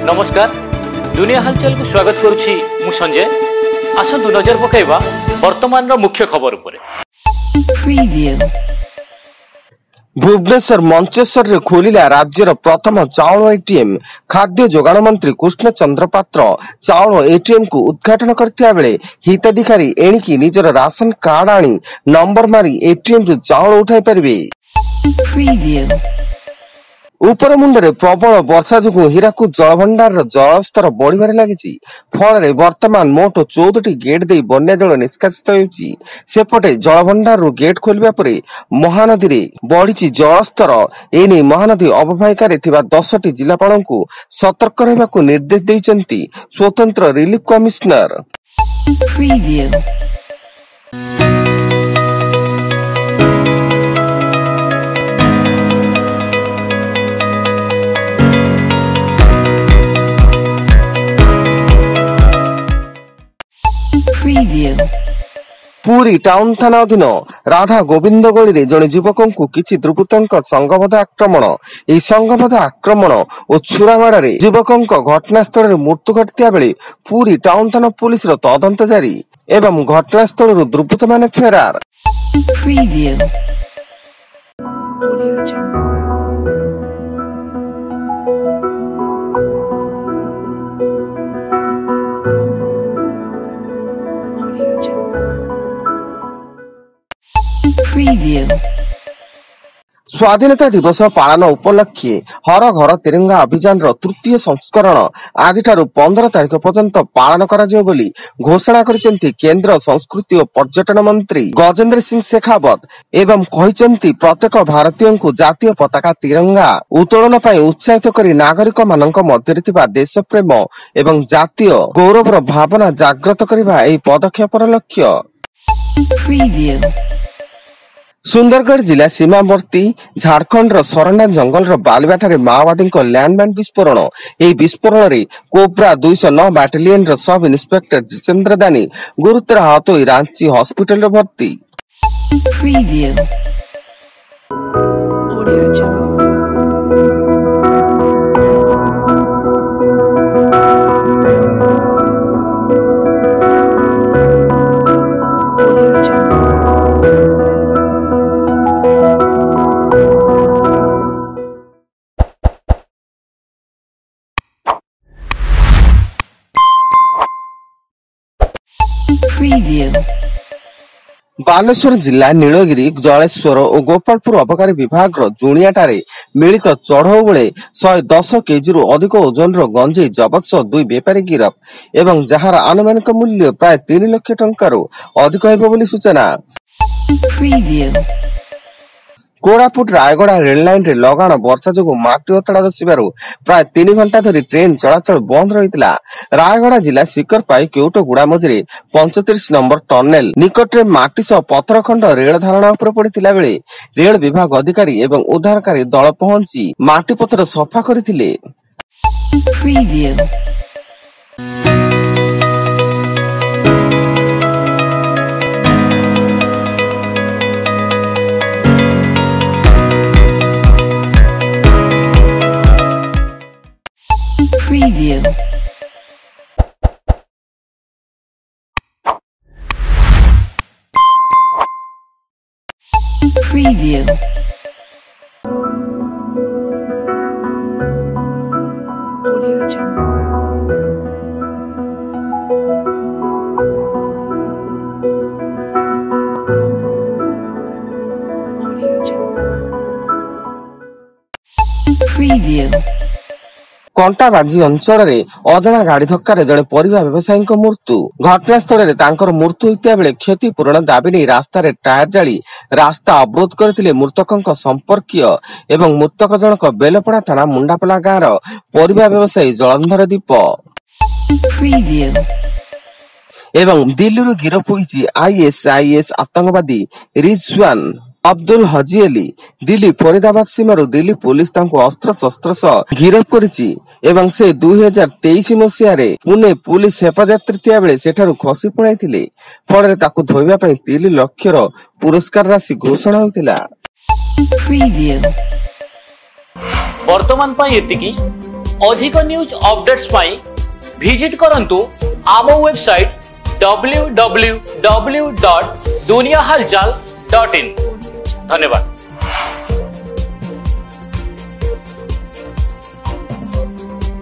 नमस्कार दुनिया हालचाल को स्वागत करुछि मु संजय। आसंतु नजर पकाइबा वर्तमान रो मुख्य खबर उपरे। भुवनेश्वर मंचेश्वर रे खोलिला राज्यर प्रथम चाउल एटीएम। खाद्य जोगाण मंत्री कृष्ण चंद्र पात्र चाउल एटीएम को उद्घाटन करथिया बेले हिताधिकारी एणिकी निजर राशन कार्ड आनी नंबर मारी एटीएम रो चाउल उठाई परिबे। उपर मुंडरे प्रबल वर्षा जो हीराकुद जलभंडार जलस्तर बढ़िबारे लागिछि। फल वर्तमान मोट 14टी गेट दे बन्या जल निष्कासित होउछि। सेपटे जलभंडार गेट खोलिबा परे महानदी रे बढ़िछि जलस्तर। एने महानदी अववाहिकार थिबा 10टी जिलापालଙ୍କୁ सतर्क रहबाकू निर्देश दैछन्ति स्वतंत्र रिलीफ कमिश्नर। पुरी टाउन थाना अधीन राधा गोविंद गली जड़े युवक को किसी दुर्बृत्तों संघबद्ध आक्रमण। यह संघबद्ध आक्रमण और छुरामाड़े युवक घटनास्थल में मृत्यु घटिया बेले पुरी टाउन थाना पुलिस तदंत जारी एवं घटनास्थल दुर्बृत्त माने फेरार। स्वाधीनता दिवस पालन उपलक्षे हर घर तिरंगा अभियान तृतीय संस्करण आज 15 तारिख पर्यंत पालन करा जाय बोली घोषणा करिसेंती केंद्र संस्कृति और पर्यटन मंत्री गजेंद्र सिंह शेखावत एवं कहिसेंती प्रत्येक भारतीय को जातीय पताका तिरंगा उत्तोलन पई उत्साहित करी नागरिक मानक मध्य थिबा देश प्रेम एवं जातीय गौरवर भावना जागृत करिबा एही पदक्षेपर लक्ष्य। सुंदरगढ़ जिला सीमावर्ती झारखंड सरना जंगल बालुआठारे माओवादी लैंडमाइन विस्फोरण। यह विस्फोरण रे cobra 209 battalion sub inspector Jitendra दानी गुरुतर आहत हो रांची हॉस्पिटल भर्ती। बालेश्वर जिला नीलगिरी जलेश्वर और गोपालपुर अबकारी विभाग जुणियाटारे मिलित चढ़ऊ बेले 110 केजी अधिक ओजन गंजेई जबत सह 2 बेपारी गिरफ एवं जार आनुमानिक मूल्य प्राय 3 लाख टंकार अधिक हेबो बोली सूचना। कोरापुट रायगड़ा रेल लाइन रे लगाण वर्षा जो माटी अतड़ा धसिबारु प्राय 3 घंटा धरी ट्रेन चलाचल बंद रहितला। रायगड़ा जिला सिकरपाई केउटगुड़ा मझरे 35 नंबर टनेल निकट रे माटी सह पत्थर खंड रेल धारणा उपर पड़िथिला बेले रेल विभाग अधिकारी एवं उद्धारकारी दल पहुंची माटी पत्थर सफा करथिले। कंटाबाजी अंचल अजना गाड़ी धक्का जड़े परिवा व्यवसायी मृत्यु। घटनास्थल मृत्यु होता बेले क्षतिपूरण दाबी नहीं रास्ता टायर जाली रास्ता अवरोध करथिले मृतकों संपर्कीय एवं मृतक जनक बेलपड़ा थाना मुंडापला गाँव परिवा व्यवसायी जलंधर दीप एवं दिल्ली गिरफ होइछि आईएसआईएस आतंकवादी रिजवान अब्दुल हजी अली। दिल्ली फरीदाबाद सीमारू दिल्ली पुलिस अस्त्र शस्त्र सह गिरफ करिछि एवं से 2023 मसीह पुणे पुलिस हेफाजत थिया बेले सेठारू खसी पळाइथिले। फଳରେ ताकू धरिबा पई 3 लाख पुरस्कार राशि घोषणा होइतिला। वर्तमान पई एतिकी अधिक न्यूज अपडेट्स पाई विजिट करंतु आम वेबसाइट www.duniahalchal.in। धन्यवाद।